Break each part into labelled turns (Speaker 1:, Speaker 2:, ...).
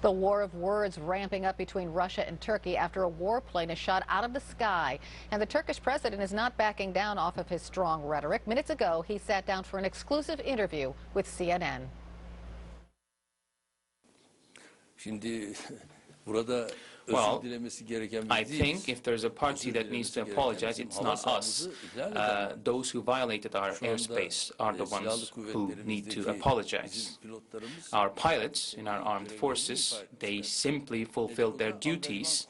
Speaker 1: The war of words ramping up between Russia and Turkey after a warplane is shot out of the sky. And the Turkish president is not backing down off of his strong rhetoric. Minutes ago, he sat down for an exclusive interview with CNN.
Speaker 2: Well, I think if there's a party that needs to apologize, it's not us. Those who violated our airspace are the ones who need to apologize. Our pilots in our armed forces, they simply fulfilled their duties,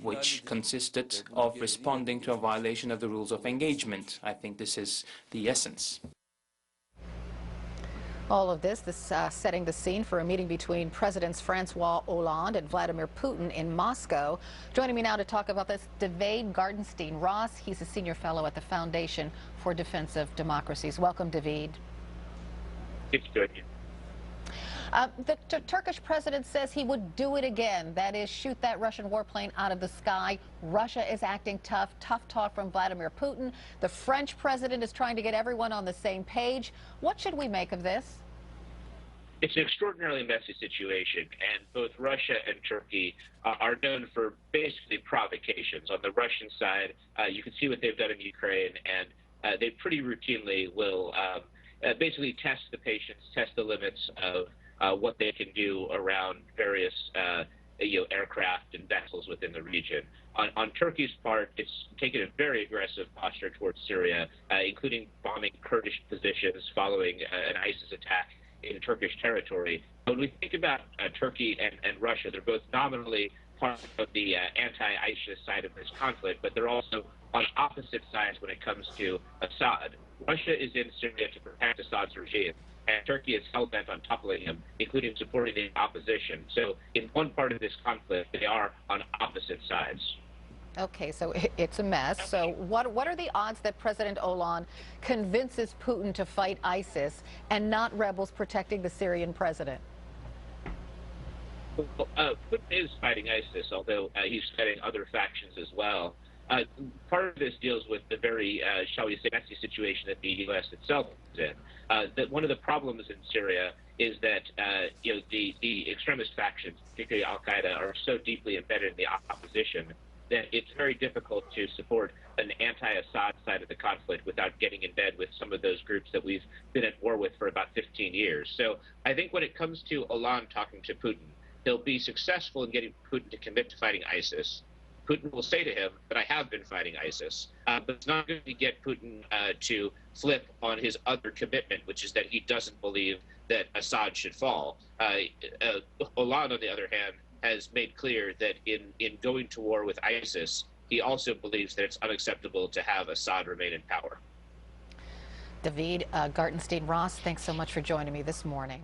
Speaker 2: which consisted of responding to a violation of the rules of engagement. I think this is the essence.
Speaker 1: All of this setting the scene for a meeting between Presidents Francois Hollande and Vladimir Putin in Moscow. Joining me now to talk about this, Daveed Gartenstein-Ross. He's a senior fellow at the Foundation for Defense of Democracies. Welcome, Daveed.
Speaker 3: It's good.
Speaker 1: The Turkish president says he would do it again. That is, shoot that Russian warplane out of the sky. Russia is acting tough talk from Vladimir Putin. The French president is trying to get everyone on the same page. What should we make of this?
Speaker 3: It's an extraordinarily messy situation, and both Russia and Turkey are known for basically provocations. On the Russian side, you can see what they've done in Ukraine, and they pretty routinely will basically test the patience, test the limits of what they can do around various aircraft and vessels within the region. On Turkey's part, it's taken a very aggressive posture towards Syria, including bombing Kurdish positions following an ISIS attack in Turkish territory. When we think about Turkey and Russia, they're both nominally part of the anti-ISIS side of this conflict, but they're also on opposite sides when it comes to Assad. Russia is in Syria to protect Assad's regime, and Turkey is hell-bent on toppling him, including supporting the opposition. So in one part of this conflict, they are on opposite sides.
Speaker 1: Okay, so it's a mess. So what are the odds that President Hollande convinces Putin to fight ISIS and not rebels protecting the Syrian president?
Speaker 3: Well, Putin is fighting ISIS, although he's fighting other factions as well. Part of this deals with the very, shall we say, messy situation that the U.S. itself is in. That one of the problems in Syria is that the extremist factions, particularly Al-Qaeda, are so deeply embedded in the opposition that it's very difficult to support an anti-Assad side of the conflict without getting in bed with some of those groups that we've been at war with for about 15 years. So I think when it comes to Hollande talking to Putin, he'll be successful in getting Putin to commit to fighting ISIS. Putin will say to him that I have been fighting ISIS, but it's not going to get Putin to flip on his other commitment, which is that he doesn't believe that Assad should fall. Hollande, on the other hand, has made clear that in going to war with ISIS, he also believes that it's unacceptable to have Assad remain in power.
Speaker 1: Daveed Gartenstein-Ross, thanks so much for joining me this morning.